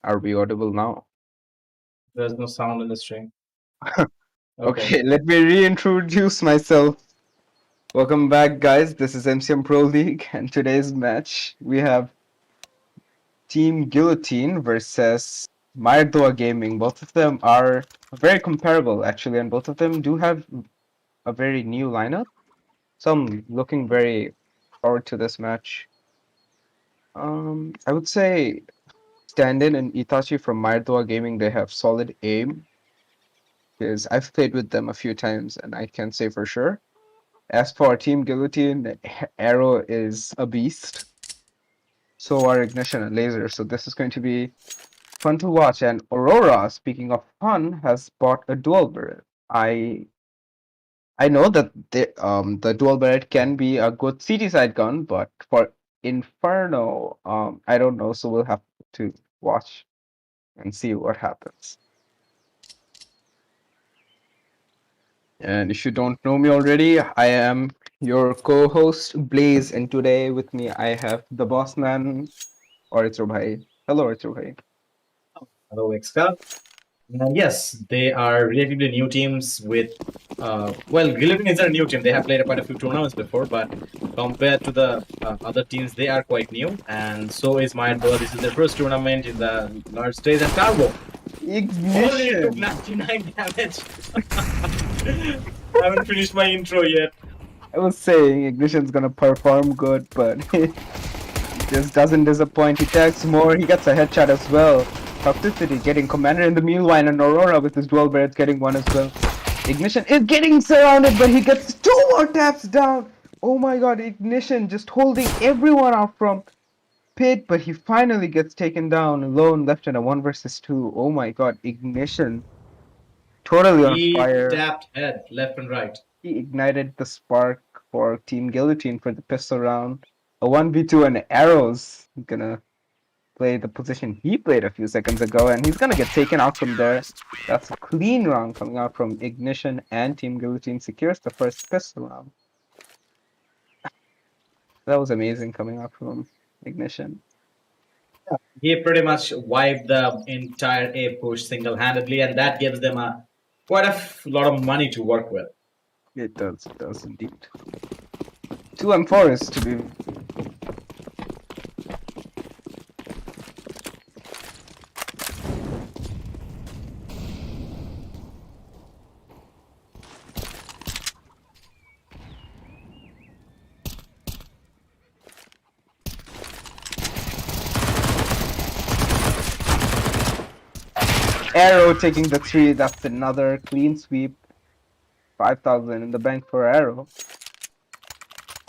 Are we audible now? There's no sound in the stream. Okay, let me reintroduce myself. Welcome back, guys. This is MCM Pro League, and today's match we have Team Guillotine versus Dowa Gaming. Both of them are very comparable, actually, and both of them do have a very new lineup. So I'm looking very forward to this match. I would say Stand-in and Itachi from Dowa Gaming, they have solid aim because I've played with them a few times, and I can say for sure. As for Team Guillotine, Arrow is a beast. So are Ignition and Laser. So this is going to be fun to watch. And Aurora, speaking of fun, has bought a dual barrel. I know that the dual barrel can be a good CT side gun, but for Inferno, I don't know. So we'll have to watch and see what happens. And if you don't know me already, I am your co-host Blaze, and today with me I have the boss man, Oritro bhai. Hello, Oritro bhai. Hello, Exca. Yes, they are relatively new teams with, well, Guillotine is a new team. They have played quite a few tournaments before, but compared to the other teams, they are quite new. And so is Dowa. This is their first tournament in the large stage and Cargo. Only took Ignition. 99 damage. I haven't finished my intro yet. I was saying Ignition's gonna perform good, but he just doesn't disappoint. He tags more. He gets a headshot as well. Toxicity getting Commander in the meanwhile, and Aurora with his dual barrels getting one as well. Ignition is getting surrounded, but he gets 2 more taps down. Oh my god, Ignition just holding everyone out from Pit, but he finally gets taken down alone, left in a 1 versus 2. Oh my god, Ignition totally on He fire. tapped head left and right. He ignited the spark for Team Guillotine for the pistol round. A 1v2 and arrows. He's gonna play the position he played a few seconds ago, and he's gonna get taken out from there. That's a clean round coming out from Ignition, and Team Guillotine secures the first pistol round. That was amazing coming out from Ignition. He pretty much wiped the entire A push single-handedly, and that gives them quite a lot of money to work with. It does indeed. 2 M4s to be. Arrow taking the 3, that's another clean sweep. 5,000 in the bank for Arrow.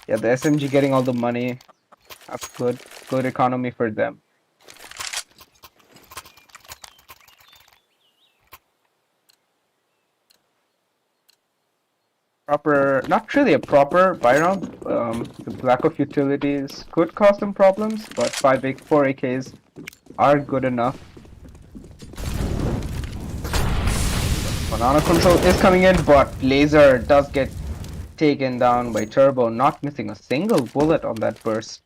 Yeah, the SMG getting all the money. That's good economy for them. Not really a proper buy round. The lack of utilities could cause some problems, but 4 AKs are good enough. Banana control is coming in, but Laser does get taken down by Turbo, not missing a single bullet on that burst.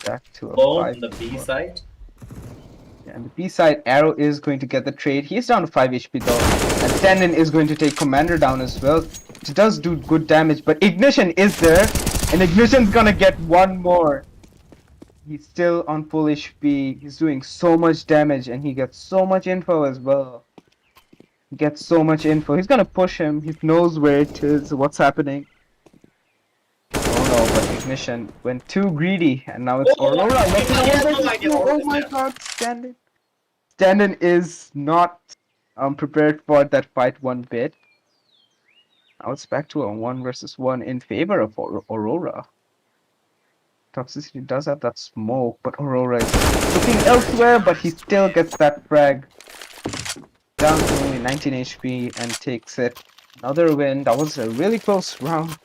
Back to a 5. On the B side. And the B side, Arrow is going to get the trade. He's down to 5 HP though. And Stand-in is going to take Commander down as well. It does do good damage, but Ignition is there. And Ignition's gonna get one more. He's still on full HP. He's doing so much damage, and he gets so much info as well. He gets so much info. He's gonna push him. He knows where it is, what's happening. Oh no, but Ignition went too greedy, and now it's Aurora. Oh my god, Stand-in. Stand-in is not prepared for that fight one bit. Now it's back to a 1 versus 1 in favor of Aurora. Toxicity does have that smoke, but Aurora is looking elsewhere, but he still gets that frag. Down to only 19 HP and takes it. Another win. That was a really close round.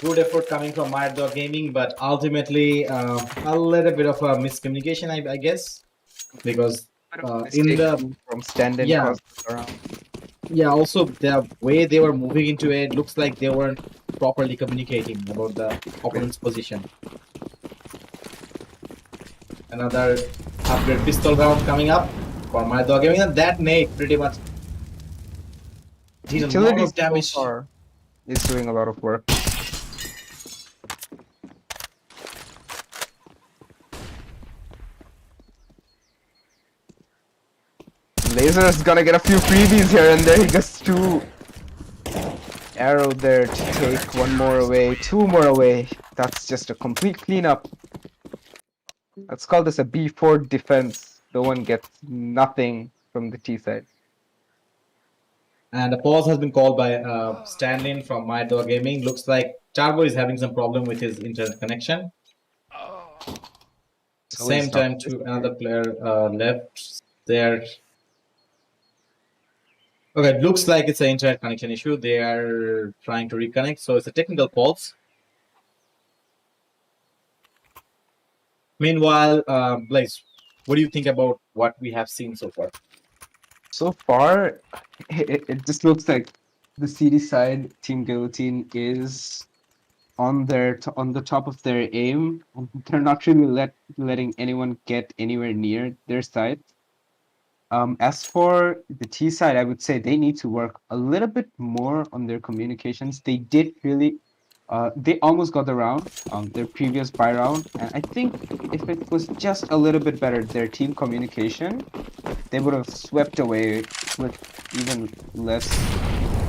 Good effort coming from Dowa Gaming, but ultimately a little bit of a miscommunication, I guess, because in the from Stand-in around. Yeah, also the way they were moving into it looks like they weren't properly communicating about the opponent's position. another upgrade pistol round coming up for my dog gaming, and that nade pretty much did a lot Utility of so damage. far is doing a lot of work. Laser is gonna get a few freebies here and there. He gets 2 arrow there to take 1 more away, 2 more away. That's just a complete cleanup. Let's call this a B4 defense. No one gets nothing from the T side. And a pause has been called by stand-in from my dog gaming. Looks like Tarbo is having some problem with his internet connection. So Same time to another player left there. Okay, it looks like it's an internet connection issue. They are trying to reconnect, so it's a technical pause. Meanwhile, Blaze, what do you think about what we have seen so far? So far, it just looks like the CD side, Team Guillotine, is on the top of their aim, and they're not really letting anyone get anywhere near their side. As for the T side, I would say they need to work a little bit more on their communications. They did really, they almost got the round, their previous buy round, and I think if it was just a little bit better, their team communication, they would have swept away with even less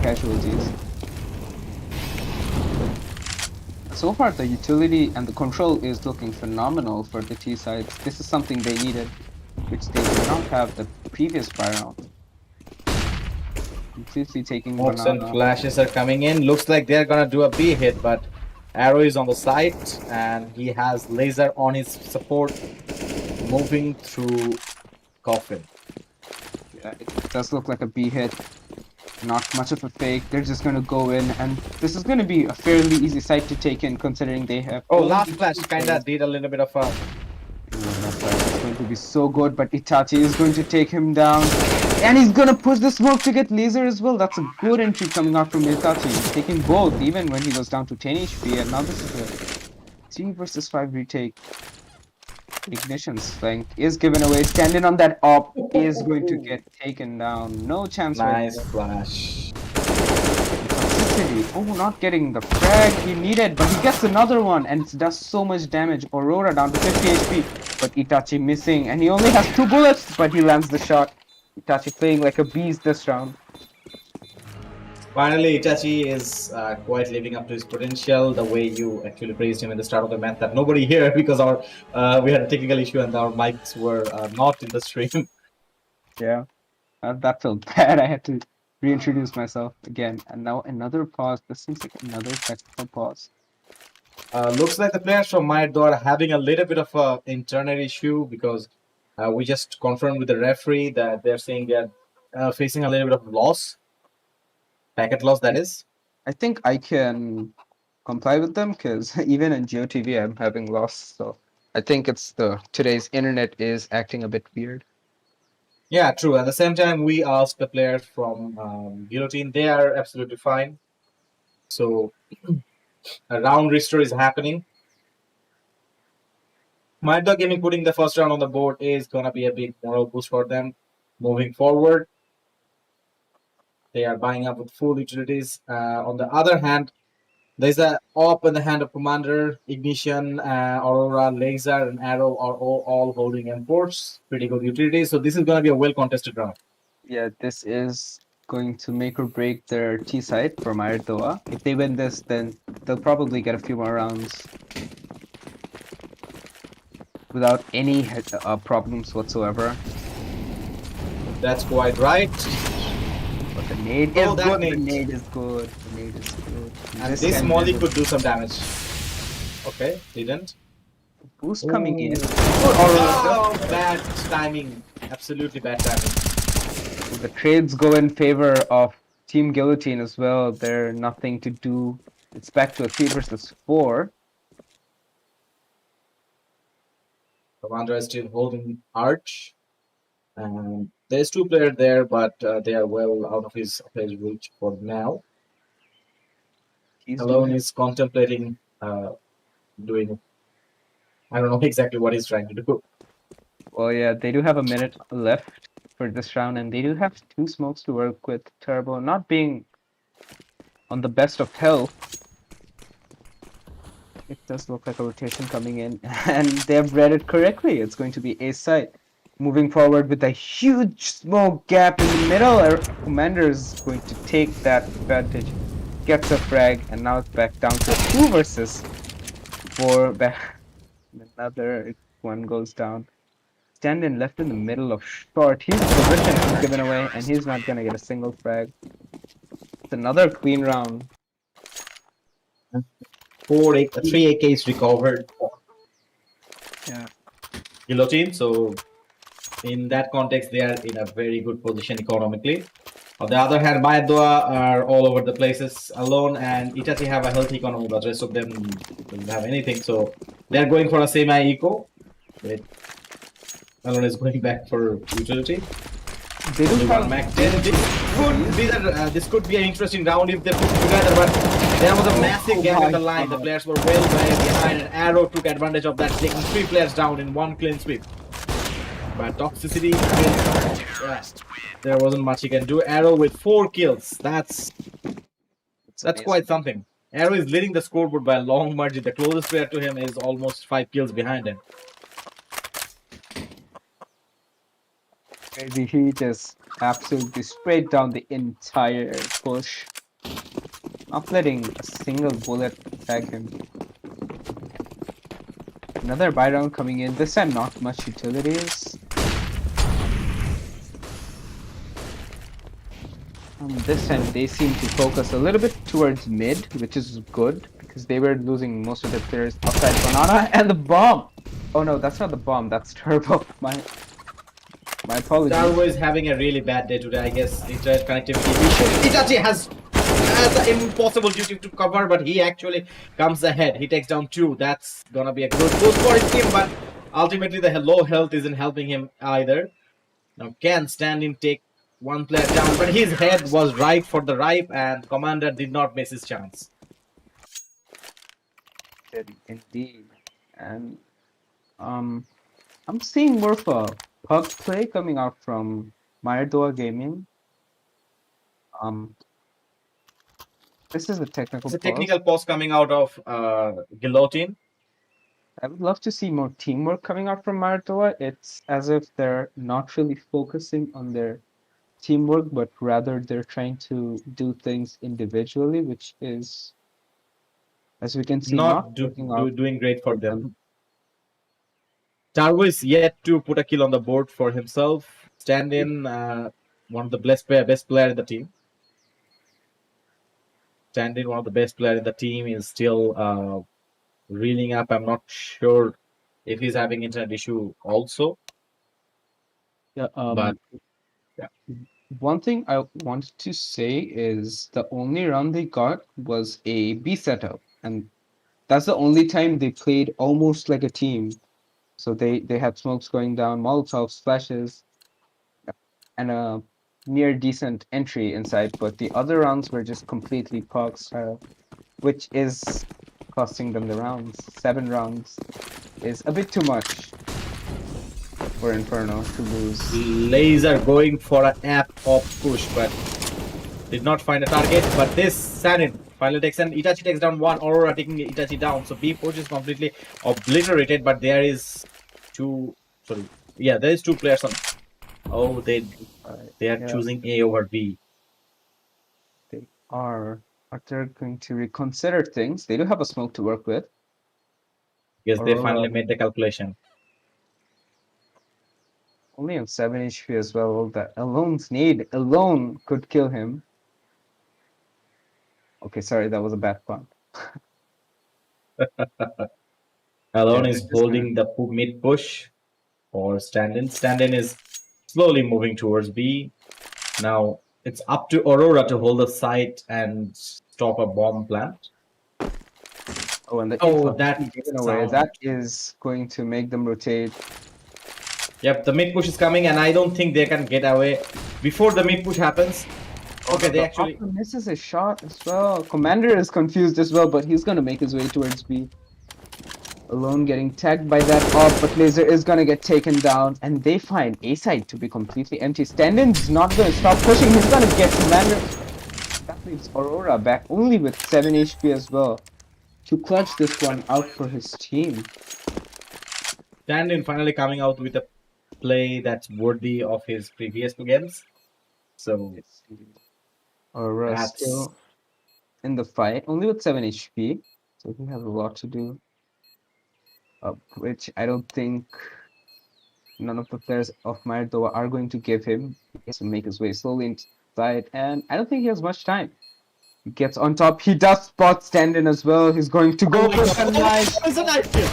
casualties. So far, the utility and the control is looking phenomenal for the T sides. This is something they needed, which they did not have the previous buy round. Completely taking Smokes and banana. flashes are coming in. Looks like they're gonna do a B hit, but Arrow is on the side, and he has laser on his support, moving through coffin. Yeah, it does look like a B hit. Not much of a fake. They're just going to go in, and this is going to be a fairly easy site to take in, considering they have. Oh, last flash kinda did a little bit of a. It's going to be so good, but Itachi is going to take him down, and he's going to push the smoke to get laser as well. That's a good entry coming out from Itachi. He's taking both, even when he was down to 10 HP, and now this is a 3 versus 5 retake. Ignition's flank is given away. Standing on that op is going to get taken down. No chance. Nice right flash. Toxicity. Oh, not getting the frag he needed, but he gets another one and it does so much damage. Aurora down to 50 HP, but Itachi missing, and he only has 2 bullets, but he lands the shot. Itachi playing like a beast this round. Finally, Itachi is quite living up to his potential. The way you actually praised him at the start of the match, that nobody here because our we had a technical issue and our mics were not in the stream. Yeah, that felt bad. I had to reintroduce myself again, and now another pause. This seems like another technical pause. Looks like the players from Maiddo are having a little bit of a internal issue because we just confirmed with the referee that they're saying they're facing a little bit of loss, packet loss, that is. I think I can comply with them because even in GeoTV I'm having loss. So I think it's today's internet is acting a bit weird. Yeah, true. At the same time, we asked the players from Guillotine; they are absolutely fine. So a round restore is happening. Maiddo Gaming putting the first round on the board is gonna be a big moral boost for them moving forward. They are buying up with full utilities. On the other hand, there's a op in the hand of Commander, Ignition, Aurora, Laser, and Arrow are all holding imports. Pretty good utilities. So this is going to be a well contested round. Yeah, this is going to make or break their T side for Dowa. If they win this, then they'll probably get a few more rounds without any problems whatsoever. That's quite right. But the nade is good. The nade is good. The nade is good. And this molly could do some damage. Okay, didn't. Boost coming in. Oh, bad timing. Absolutely bad timing. The trades go in favor of Team Guillotine as well. They're nothing to do. It's back to a 3 versus 4. Commander is still holding Arch. And there's 2 players there, but they are well out of his reach for now. Alone is contemplating doing. I don't know exactly what he's trying to do. Oh yeah, they do have a minute left for this round, and they do have 2 smokes to work with. Turbo not being on the best of health. It does look like a rotation coming in, and they have read it correctly. It's going to be A side. Moving forward with a huge smoke gap in the middle. Our commander is going to take that advantage. Gets a frag, and now it's back down to 2 versus 4. Back. Another one goes down. Stand-in left in the middle of short. His position is given away, and he's not gonna get a single frag. It's another clean round. 3 AKs recovered. Yeah. Guillotine. So in that context, they are in a very good position economically. On the other hand, Dowa are all over the places alone, and Itachi have a healthy economy, but the rest of them don't have anything. So they're going for a semi-eco. Alone is going back for utility. They do have Mac 10. This could be an interesting round if they put together, but there was a massive gap in the line. The players were well behind, and Arrow took advantage of that, taking 3 players down in 1 clean sweep. But toxicity, there wasn't much he can do. Arrow with 4 kills. That's quite something. Arrow is leading the scoreboard by a long margin. The closest player to him is almost 5 kills behind him. He just absolutely sprayed down the entire push, not letting a single bullet tag him. Another buy round coming in. This time, not much utilities. This time, they seem to focus a little bit towards mid, which is good because they were losing most of their players outside Banana and the bomb. Oh no, that's not the bomb. That's Turbo. My apologies. Dowa is having a really bad day today, I guess. Internet connectivity. Itachi has an impossible duty to cover, but he actually comes ahead. He takes down 2. That's gonna be a good boost for his team, but ultimately the low health isn't helping him either. Now can Stand-in take 1 player down, but his head was right for the ripe, and Commander did not miss his chance. Indeed. And I'm seeing more of a pug play coming out from Dowa Gaming. This is a technical. It's a technical pause coming out of Guillotine. I would love to see more teamwork coming out from Dowa. It's as if they're not really focusing on their teamwork, but rather they're trying to do things individually, which is, as we can see, not doing great for them. Tariq is yet to put a kill on the board for himself. Stand-in, one of the best player in the team. Stand-in, one of the best player in the team, is still reeling up. I'm not sure if he's having internet issue also. Yeah. But yeah. One thing I wanted to say is the only round they got was a B setup, and that's the only time they played almost like a team. So they had smokes going down, Molotovs, flashes, and a near decent entry inside. But the other rounds were just completely POG style, which is costing them the rounds. 7 rounds is a bit too much for Inferno to lose. Laser going for an app-op push, but did not find a target. But this Stand-in finally takes, and Itachi takes down 1. Aurora taking Itachi down. So B push is completely obliterated, but there is 2. Sorry, yeah, there is 2 players on. Oh, they are choosing A over B. They are. But they're going to reconsider things. They do have a smoke to work with. Yes, they finally made the calculation. Only on 7 HP as well. That Alone's need alone could kill him. Okay, sorry, that was a bad pun. Alone is holding the mid push for Stand-in. Stand-in is slowly moving towards B. Now it's up to Aurora to hold the site and stop a bomb plant. Oh, and that is going to make them rotate. Yep, the mid push is coming, and I don't think they can get away before the mid push happens. Okay, they actually misses a shot as well. Commander is confused as well, but he's gonna make his way towards B. Alone getting tagged by that op, but Laser is gonna get taken down, and they find A side to be completely empty. Stand-in's not gonna stop pushing, he's gonna get Commander. That leaves Aurora back only with 7 HP as well to clutch this one out for his team. Stand-in finally coming out with a play that's worthy of his previous two games. So Aurora that's still in the fight, only with 7 HP, so he has a lot to do. Which I don't think none of the players of Dowa are going to give him. He has to make his way slowly inside, and I don't think he has much time. He gets on top. He does spot stand-in as well. He's going to go for the knife. It's a knife kill.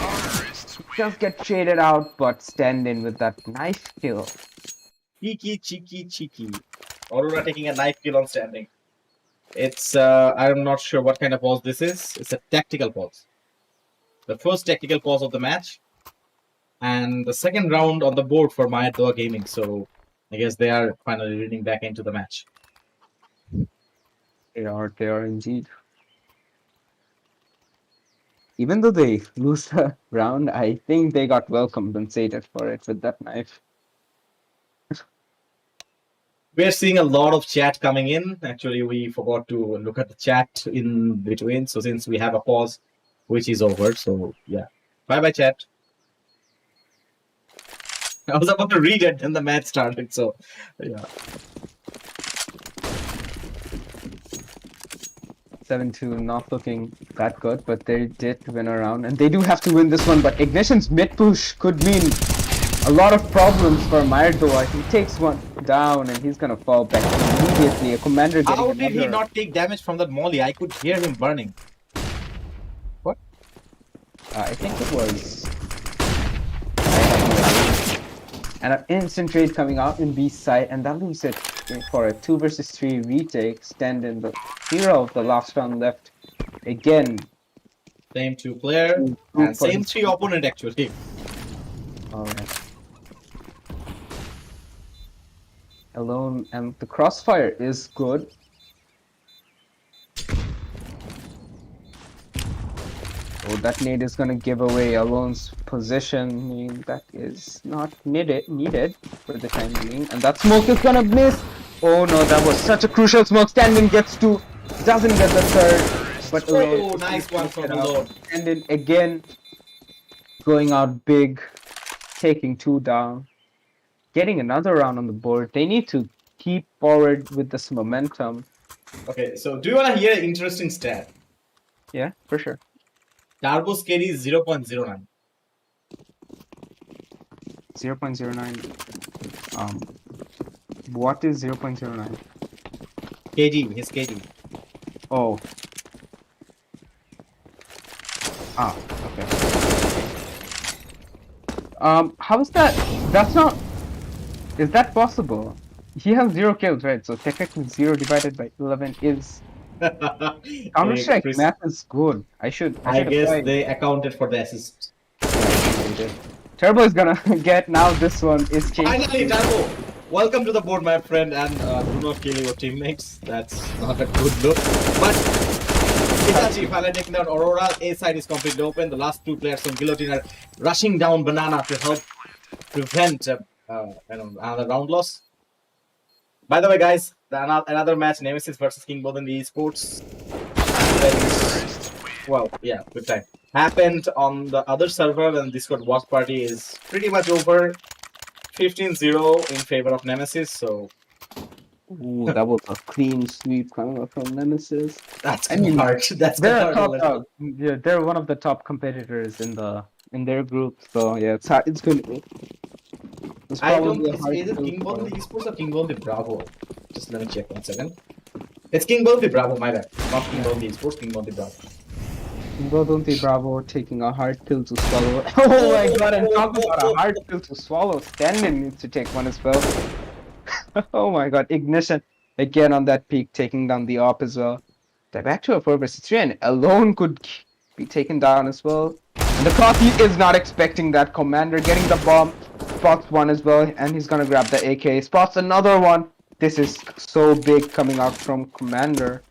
Just get traded out, but stand-in with that knife kill. Cheeky. Aurora taking a knife kill on standing. It's I'm not sure what kind of pause this is. It's a tactical pause. The first tactical pause of the match, and the second round on the board for Dowa Gaming. So I guess they are finally reading back into the match. They are indeed. Even though they lose the round, I think they got well compensated for it with that knife. We're seeing a lot of chat coming in. Actually, we forgot to look at the chat in between. So since we have a pause, which is over, so yeah. Bye chat. I was about to read it and the match started, so yeah. 7-2 not looking that good, but they did win a round, and they do have to win this one, but Ignition's mid push could mean a lot of problems for Dowa. He takes one down and he's gonna fall back immediately. A commander getting How did he not take damage from that molly? I could hear him burning. What? I think it was... And an instant trade coming out in B side, and that leaves it for a 2 versus 3 retake. Stand-in, the hero of the last round left again. Same 2 player and same 3 opponent actually. Alright. Alone, and the crossfire is good. Oh, that nade is gonna give away Alone's position, meaning that is not needed for the time being. And that smoke is gonna miss. Oh no, that was such a crucial smoke. Stand-in gets 2, doesn't get the 3rd. But oh, nice one from Alone. Stand-in again, going out big, taking 2 down, getting another round on the board. They need to keep forward with this momentum. Okay, so do you want to hear an interesting stat? Yeah, for sure. Turbo's KD is 0.09. 0.09. What is 0.09? KD, his KD. Oh. Ah, okay. How is that? That's not... Is that possible? He has 0 kills, right? So technically 0 divided by 11 is... Counter-Strike math is good. I guess they accounted for the assist. Turbo is gonna get now. This one is changed. Finally, Turbo! Welcome to the board, my friend, and do not kill your teammates. That's not a good look. But Itachi finally taking down Aurora. A side is completely open. The last 2 players from Guillotine are rushing down Banana to help prevent another round loss. By the way, guys, another match, Nemesis versus King Both in the esports. Well, yeah, good time. Happened on the other server, and Discord watch party is pretty much over. 15-0 in favor of Nemesis, so... Ooh, that was a clean sweep coming up from Nemesis. That's hard. That's they're yeah, they're one of the top competitors in their group, so yeah, it's going to be... I don't think it's either King Both in the esports or King Both in the Bravo. Just let me check 1 second. It's King Both in the Bravo, my bad. Not King Both in the esports, King Both in the Bravo. Guillotine Bravo taking a hard pill to swallow. Oh my god, and talk about a hard pill to swallow. Stand-in needs to take one as well. Oh my god, Ignition again on that peak, taking down the op as well. They're back to a 4 versus 3, and Alone could be taken down as well. And the Coffee is not expecting that. Commander getting the bomb. Spots one as well, and he's gonna grab the AK. Spots another one. This is so big coming out from Commander.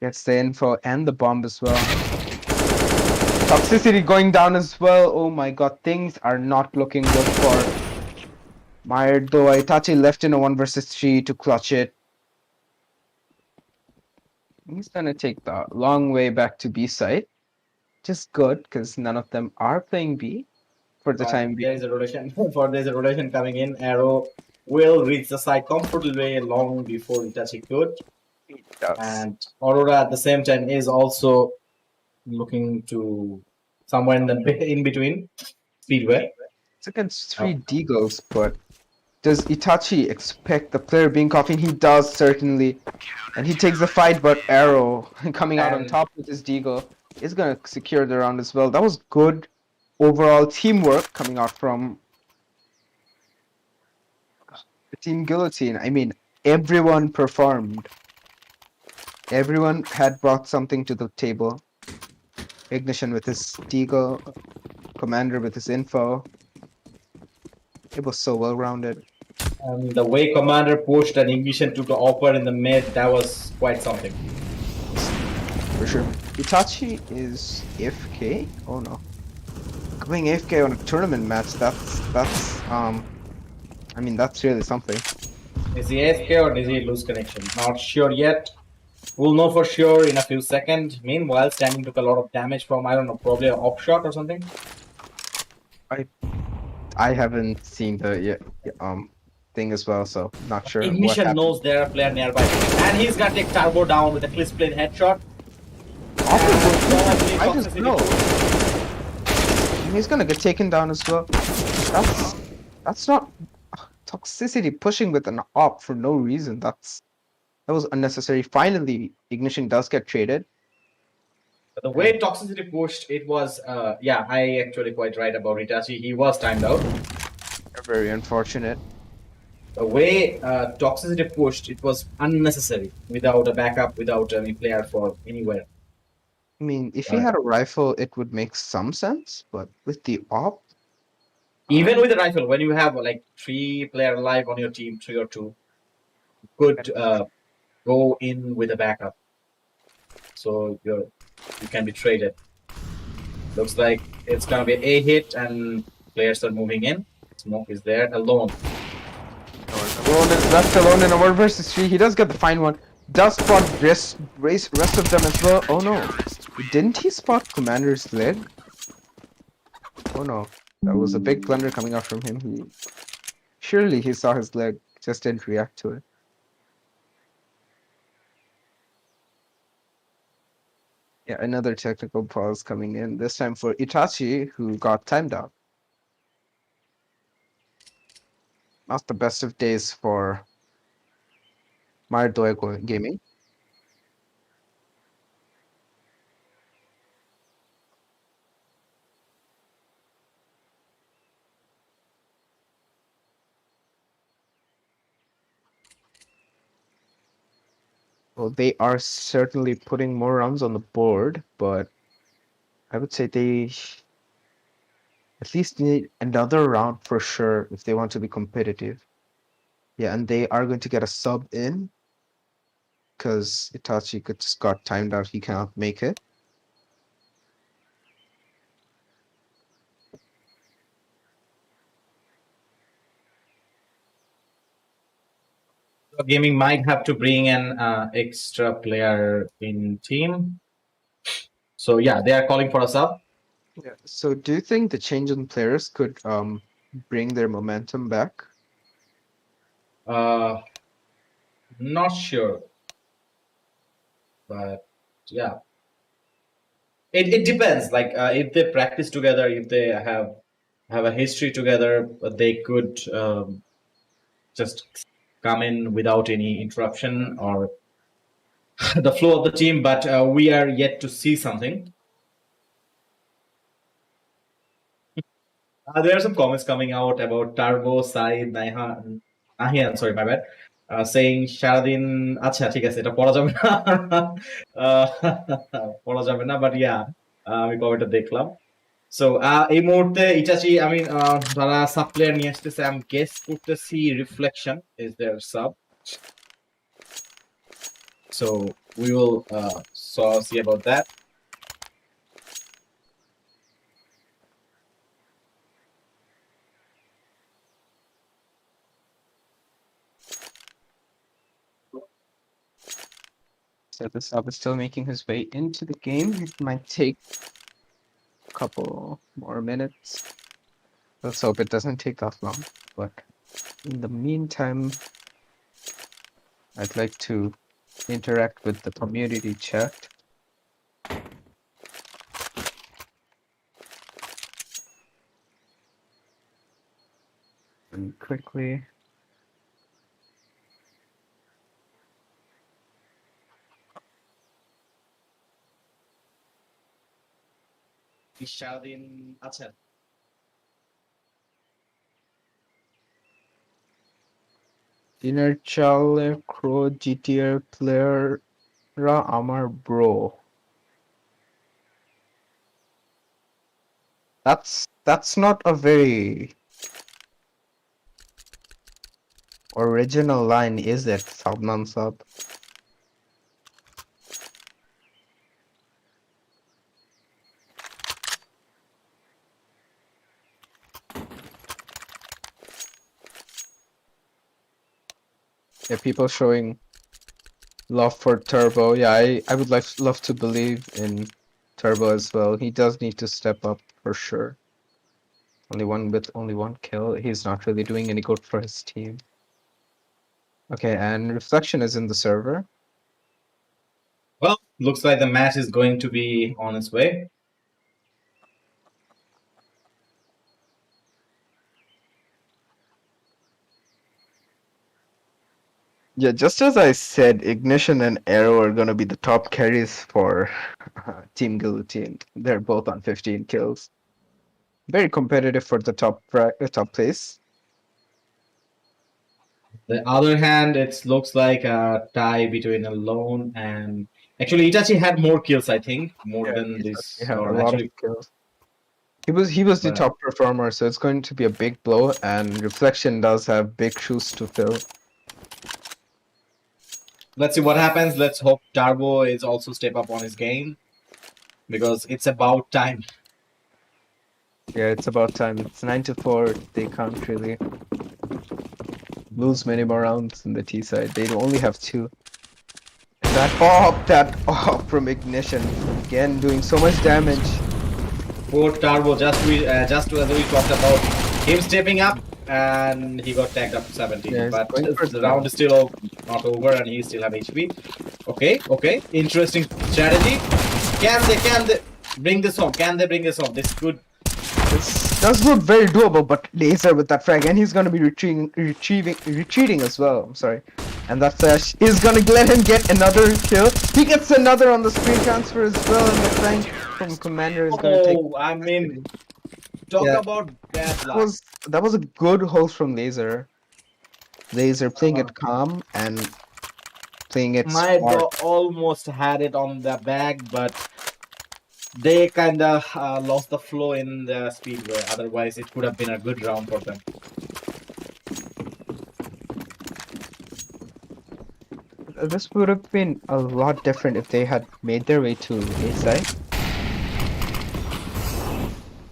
Gets the info and the bomb as well. Toxicity going down as well. Oh my god, things are not looking good for Meyer, though Itachi left in a 1 versus 3 to clutch it. He's gonna take the long way back to B side. Just good, because none of them are playing B for the time being. There is a rotation. There's a rotation coming in. Arrow will reach the side comfortably long before Itachi could. Yes. And Aurora at the same time is also looking to somewhere in between Speedway. It's against 3 Deagles, but does Itachi expect the player being coffin? He does, certainly. And he takes the fight, but Arrow coming out on And- top with his Deagle is going to secure the round as well. That was good overall teamwork coming out from the team Guillotine. I mean, everyone performed. Everyone had brought something to the table. Ignition with his Deagle, Commander with his info. It was so well rounded. And the way Commander pushed and Ignition took the offer in the mid, that was quite something. For sure. Itachi is AFK? Oh no. Going AFK on a tournament match, that's I mean, that's really something. Is he AFK or does he lose connection? Not sure yet. We'll know for sure in a few seconds. Meanwhile, Standing took a lot of damage from, I don't know, probably an op shot or something. I haven't seen the thing as well, so not sure. Ignition knows there are player nearby. And he's gonna take Turbo down with a crisp plane headshot. I just know. He's gonna get taken down as well. That's not toxicity pushing with an op for no reason. That was unnecessary. Finally, Ignition does get traded. The way Toxicity pushed, it was, yeah, I actually quite right about Itachi. He was timed out. Very unfortunate. The way Toxicity pushed, it was unnecessary without a backup, without any player for anywhere. I mean, if he had a rifle, it would make some sense, but with the op, even with a rifle, when you have like 3 player alive on your team, 3 or 2, you could go in with a backup. So you can be traded. Looks like it's gonna be an A hit and players are moving in. Smoke is there alone. Alone is left alone in a 1 versus 3. He does get the fine one. Does spot rest of them as well. Oh no. Didn't he spot Commander's leg? Oh no. That was a big blunder coming out from him. Surely he saw his leg, just didn't react to it. Yeah, another technical pause coming in, this time for Itachi, who got timed out. Not the best of days for Dowa Gaming. Well, they are certainly putting more rounds on the board, but I would say they at least need another round for sure if they want to be competitive. Yeah, and they are going to get a sub in because Itachi just got timed out. He cannot make it. Gaming might have to bring an extra player in team. So yeah, they are calling for a sub. Yeah. So do you think the change in players could bring their momentum back? Not sure, but yeah, it depends. Like if they practice together, if they have a history together, they could just come in without any interruption or the flow of the team. But we are yet to see something. There are some comments coming out about Turbo, Said, Ahyan, sorry, my bad. Saying সারাদিন আচ্ছা ঠিক আছে এটা পড়া যাবে না পড়া যাবে না বাট ইয়া আমি কমেন্টটা দেখলাম সো এই মুহূর্তে ইটাচি আমি যারা সাব প্লেয়ার নিয়ে আসতেছে আমি গেস করতেছি রিফ্লেকশন ইজ देयर সাব so we will see about that. So the sub is still making his way into the game. It might take a couple more minutes. Let's hope it doesn't take that long. But in the meantime, I'd like to interact with the community chat. And quickly. Ishadin Ahsan. Dinner chale crow GTR player ra amar bro. That's not a very original line, is it, Salman Sab? Yeah, people showing love for Turbo. Yeah, I would love to believe in Turbo as well. He does need to step up for sure. Only one kill. He's not really doing any good for his team. Okay, and Reflection is in the server. Well, looks like the match is going to be on its way. Yeah, just as I said, Ignition and Arrow are gonna be the top carries for Team Guillotine. They're both on 15 kills. Very competitive for the top place. The other hand, it looks like a tie between Alone and actually Itachi had more kills, I think, more Yeah, than he this, had a or lot of actually, kills. He was the but top performer, so it's going to be a big blow, and Reflection does have big shoes to fill. let's see what happens. Let's hope Turbo is also step up on his game because it's about time. Yeah, it's about time. It's 9-4. They can't really lose many more rounds in the T side. They only have 2. That op from Ignition again, doing so much damage. Poor Turbo, just as we talked about him stepping up, and he got tagged up to 17. Yeah, he's But going for the round is still not over, and he still have HP. Okay, interesting strategy. Can they bring this home? Can they bring this home? This could. This does look very doable, but Laser with that frag, and he's gonna be retreating as well. I'm sorry. And that flash is gonna let him get another kill. He gets another on the screen transfer as well, and the flank from Commander is gonna take. Oh, I mean, talk Yeah. about bad That luck. was a good host from Laser. Laser playing it calm and playing it My smart. dog almost had it on the bag, but they kind of lost the flow in the speedway. Otherwise, it could have been a good round for them. This would have been a lot different if they had made their way to A side.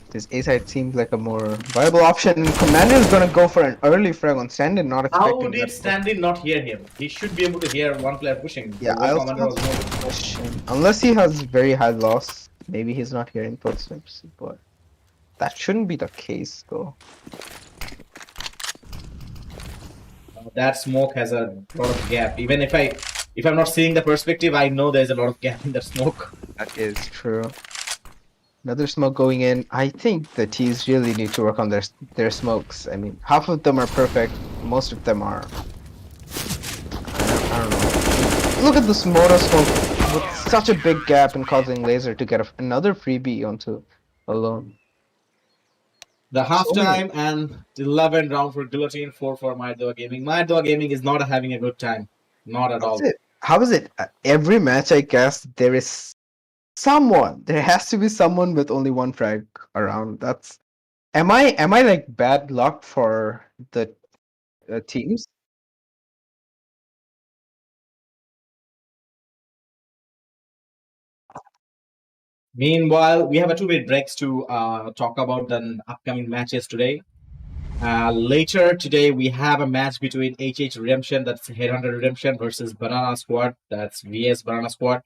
This A side seems like a more viable option. Commander is gonna go for an early frag on Stand-in, not How expecting did that. Stand-in not hear him? He should be able to hear one player pushing. Yeah, Over I also Commander have was moving. a question. Unless he has very high loss, maybe he's not hearing footsteps, but that shouldn't be the case though. That smoke has a lot of gap. Even if I'm not seeing the perspective, I know there's a lot of gap in that smoke. That is true. Another smoke going in. I think the T's really need to work on their smokes. I mean, half of them are perfect. Most of them are. I don't know. Look at this motor smoke with such a big gap and causing Laser to get another freebie onto Alone. The So many. halftime and 11 round for Guillotine, 4 for Dowa Gaming. Dowa Gaming is not having a good time. Not at How's all. it? How is it? Every match, I guess there is someone. There has to be someone with only one frag around. That's. Am I like bad luck for the teams? Meanwhile, we have a 2-minute breaks to talk about the upcoming matches today. Later today, we have a match between HH Redemption, that's Headhunter Redemption, versus Banana Squad, that's VS Banana Squad.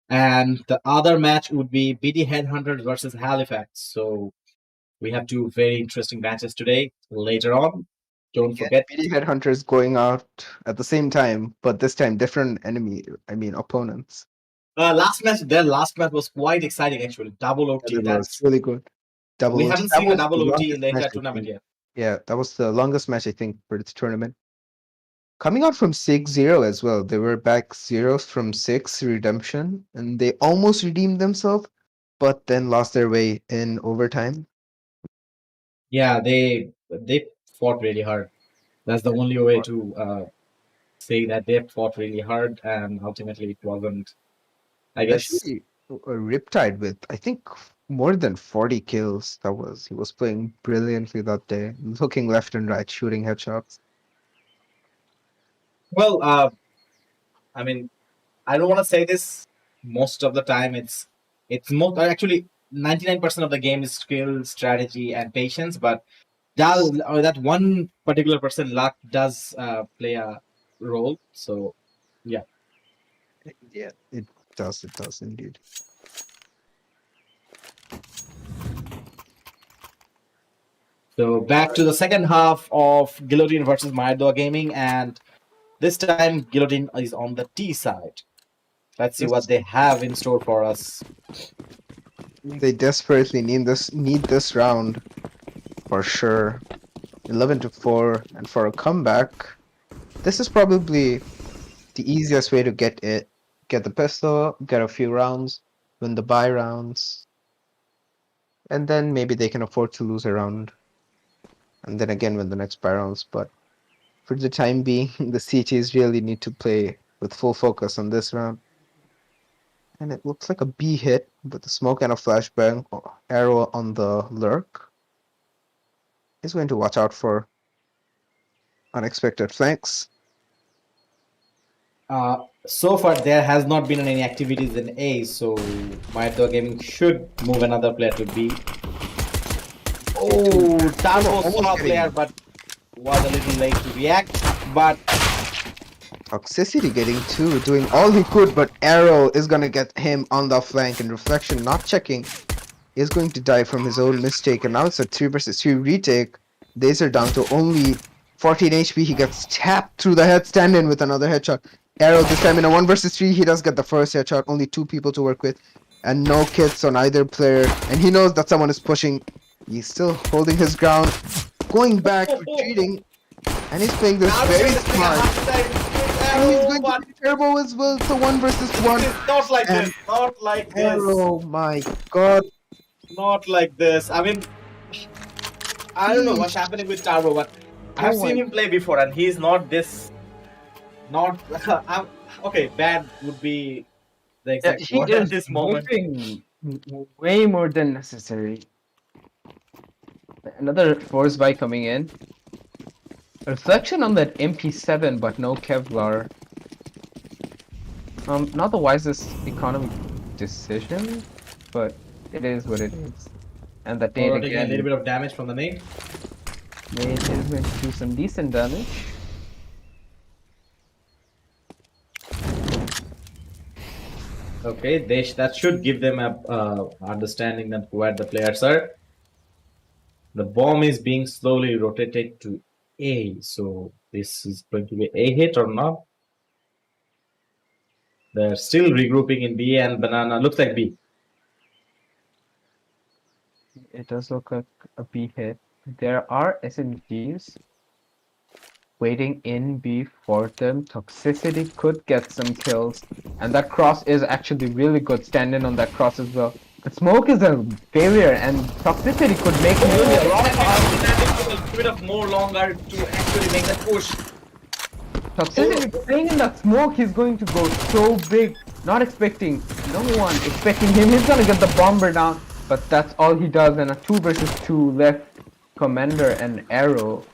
And the other match would be BD Headhunters versus Halifax. So we have two very interesting matches today. Later on, don't forget. BD Headhunters going out at the same time, but this time different opponents. Their last match was quite exciting actually. Double OT. That was really good. We OT. haven't That seen a was double the OT in the longest entire match, I tournament think. yet. Yeah, that was the longest match, I think, for this tournament. Coming out from 6-0 as well. They were back zeros from 6 redemption, and they almost redeemed themselves, but then lost their way in overtime. Yeah, they fought really hard. That's the only way to say that they fought really hard, and ultimately it wasn't. I guess. Especially Riptide with, I think, more than 40 kills. He was playing brilliantly that day, looking left and right, shooting headshots. Well, I mean, I don't want to say this. Most of the time, it's most actually 99% of the game is skill, strategy, and patience. But that one particular percent luck does play a role. So, yeah. Yeah, it does. It does indeed. So back to the second half of Guillotine versus Dowa Gaming, and this time Guillotine is on the T side. Let's see what they have in store for us. They desperately need this round for sure. 11-4, and for a comeback, this is probably the easiest way to get it. Get the pistol, get a few rounds, win the buy rounds, and then maybe they can afford to lose a round, and then again win the next buy rounds. But for the time being, the CTs really need to play with full focus on this round. And it looks like a B hit with a smoke and a flashbang arrow on the lurk. He's going to watch out for unexpected flanks. So far, there has not been any activities in A, so Dowa Gaming should move another player to B. Oh, Tarbo saw a player, but was a little late to react. But Toxicity getting 2, doing all he could, but Arrow is gonna get him on the flank, and Reflection not checking is going to die from his own mistake. And now it's a 3 versus 3 retake. Days are down to only 14 HP. He gets tapped through the head, stand in with another headshot. Arrow this time in a 1 versus 3. He does get the first headshot. Only 2 people to work with, and no kits on either player. And he knows that someone is pushing. He's still holding his ground, going back, retreating, and he's playing this very smart. And he's going to be turbo as well. It's a 1 versus 1. Not like this. Not like this. Oh my god. Not like this. I mean, I don't know what's happening with Tarbo, but I have seen him play before, and he's not this. Not okay. Bad would be the exact word at this moment. Way more than necessary. Another force buy coming in. Reflection on that MP7, but no Kevlar. Not the wisest economic decision, but it is what it is. And that nade taking a little bit of damage from the nade. Nade is going to do some decent damage. Okay, that should give them a understanding that where the players are. The bomb is being slowly rotated to A, so this is going to be A hit or not. They're still regrouping in B, and Banana looks like B. It does look like a B hit. There are SMGs waiting in B for them. Toxicity could get some kills, and that cross is actually really good. Stand in on that cross as well. The smoke is a failure, and Toxicity could make really a lot of a bit of more longer to actually make that push. Toxicity playing in that smoke, he's going to go so big. Not expecting, no one expecting him. He's gonna get the bomber down, but that's all he does. And a 2 versus 2 left Commander and Arrow.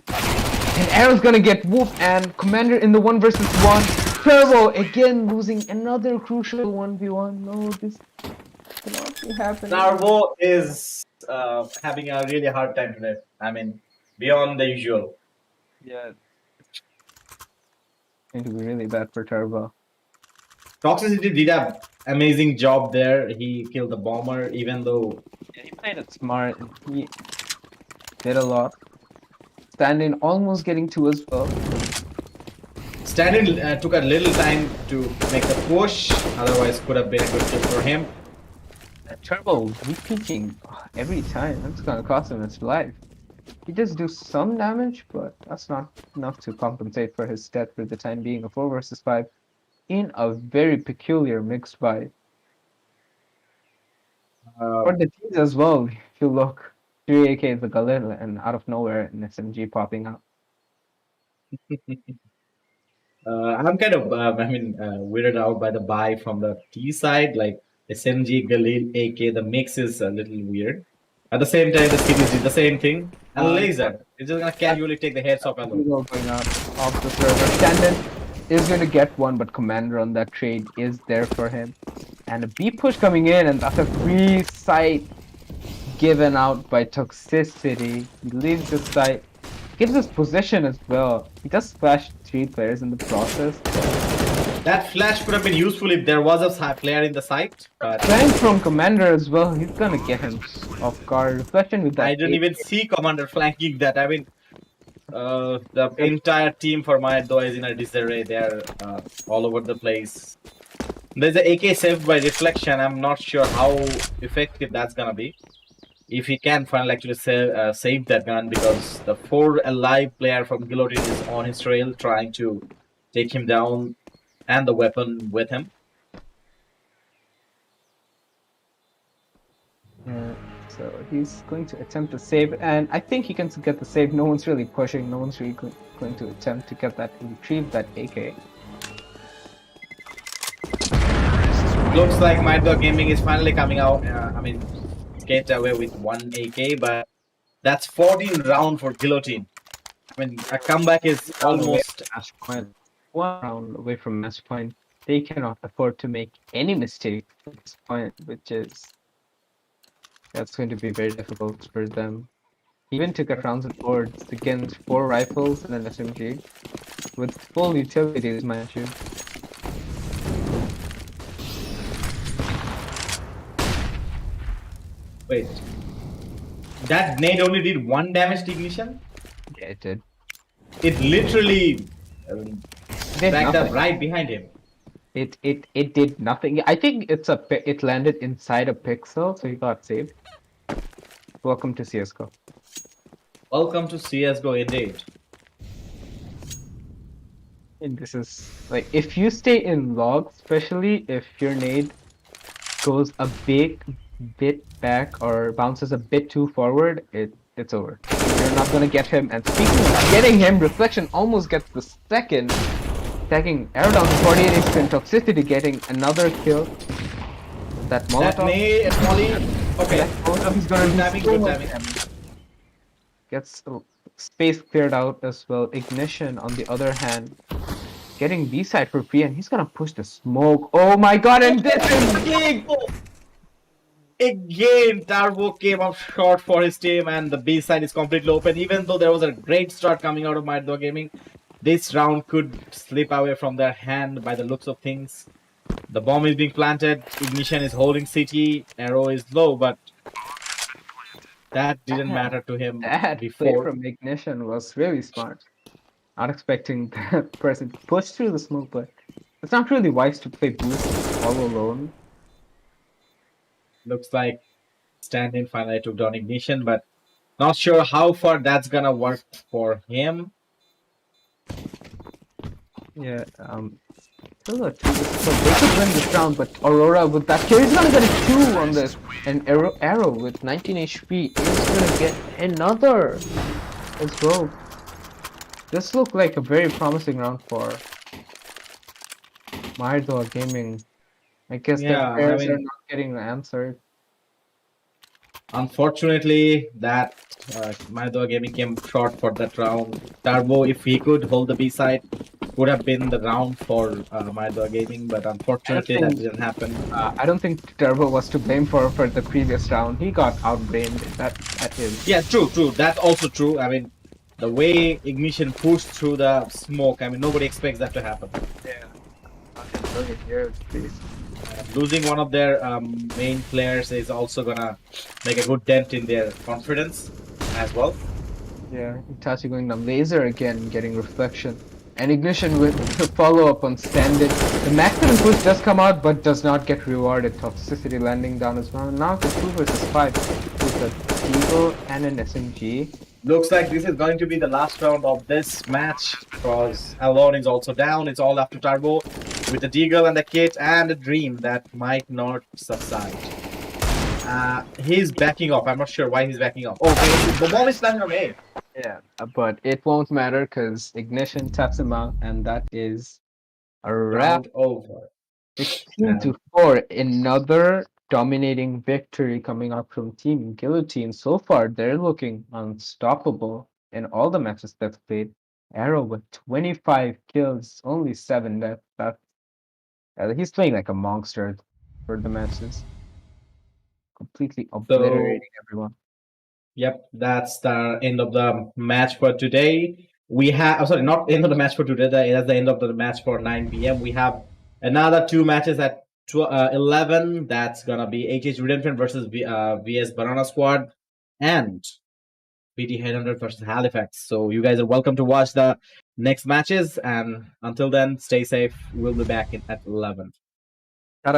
And Arrow's gonna get whooped, and Commander in the 1 versus 1. Turbo again losing another crucial 1v1. No, this cannot be happening. Tarbo is having a really hard time today. I mean, beyond the usual. Yeah. Going to be really bad for Turbo. Toxicity did an amazing job there. He killed the bomber, even though Yeah, he played it smart. And he did a lot. Standing almost getting two as well. Standing took a little time to make the push. Otherwise, could have been a good kill for him. Turbo repeating every time. That's gonna cost him his life. He does do some damage, but that's not enough to compensate for his death for the time being. A 4 versus 5 in a very peculiar mixed fight. For the teams as well, if you look, 3 AKs, a Galil, and out of nowhere an SMG popping up. I'm kind of, weirded out by the buy from the T side. Like SMG, Galil, AK, the mix is a little weird. At the same time, the series did the same thing. And laser, it's just gonna casually take the heads off alone. Going out off the server. Standard is going to get one, but Commander on that trade is there for him. And a B push coming in, and that's a free site given out by Toxicity. He leaves the site, gives his position as well. He does flash 3 players in the process. That flash could have been useful if there was a player in the site. But Playing from Commander as well, he's gonna get him off guard. Reflection with that. I didn't even see Commander flanking that. I mean, the entire team for my Dowa is in a disarray. They're all over the place. There's an AK saved by Reflection. I'm not sure how effective that's gonna be. If he can finally actually save that gun, because the 4 alive player from Guillotine is on his trail trying to take him down and the weapon with him. Yeah, so he's going to attempt to save, and I think he can get the save. No one's really pushing. No one's really going to attempt to get that, retrieve that AK. Looks like My Dog Gaming is finally coming out. Get away with 1 AK, but that's 14 round for Guillotine. I mean, a comeback is almost match point. 1 round away from match point. They cannot afford to make any mistake at this point, which is that's going to be very difficult for them. Even to get rounds and boards against 4 rifles and an SMG with full utilities, mind you. Wait, that nade only did 1 damage to ignition? Yeah, it did. It literally Did backed up nothing. right behind him. It did nothing. I think it landed inside a pixel, so he got saved. Welcome to CS:GO. Welcome to CS:GO indeed. And this is like, if you stay in log, especially if your nade goes a bit back or bounces a bit too forward, it's over. You're not gonna get him. And speaking of getting him, Reflection almost gets the second. Tagging arrow down to 48 HP and Toxicity getting another kill. That Molotov. That nade, Molly. Okay. That Molotov is gonna do Good so much timing. damage. Gets space cleared out as well. Ignition, on the other hand, getting B side for free, and he's gonna push the smoke. Oh my god! And this is Again, Turbo came up short for his team, and the B side is completely open. Even though there was a great start coming out of My Dog Gaming, this round could slip away from their hand by the looks of things. The bomb is being planted. Ignition is holding city. Arrow is low, but that didn't matter to him that play before. from Ignition was really smart. Not expecting that person to push through the smoke, but it's not really wise to play boost all alone. Looks like Stand-in finally took down Ignition, but not sure how far that's gonna work for him. Yeah, still a 2. So they could win this round, but Aurora with that kill, he's gonna get a 2 on this. And Arrow with 19 HP is gonna get another as well. This looked like a very promising round for My Dog Gaming. I guess their prayers are not getting answered. Unfortunately, that My Dog Gaming came short for that round. Turbo, if he could hold the B side, would have been the round for My Dog Gaming, but unfortunately that didn't happen. I don't think Turbo was to blame for the previous round. He got outbrained. That is. Yeah, true. That's also true. I mean, the way Ignition pushed through the smoke, I mean, nobody expects that to happen. Yeah. Okay, here, please. Losing one of their main players is also gonna make a good dent in their confidence as well. Yeah, Itachi going down. Laser again, getting reflection. And Ignition with follow up on Stand-In. The maximum push does come out, but does not get rewarded. Toxicity landing down as well. Now it's a 2 versus 5 with a Deagle and an SMG. Looks like this is going to be the last round of this match because Alone is also down. It's all after Turbo with the Deagle and the Kit and a Dream that might not subside. He's backing off. I'm not sure why he's backing off. Oh, the ball is flying away. Yeah, but it won't matter because Ignition taps him out, and that is a wrap. Round over. 16-4. Another dominating victory coming up from Team Guillotine. So far, they're looking unstoppable in all the matches they've played. Arrow with 25 kills, only 7 deaths. He's playing like a monster for the matches. Completely obliterating everyone. Yep, that's the end of the match for today. We have, sorry, not end of the match for today. That's the end of the match for 9 p.m. We have another 2 matches at 11. That's gonna be HH Redemption versus VS Banana Squad and PT Headhunter versus Halifax. So you guys are welcome to watch the next matches. And until then, stay safe. We'll be back at 11.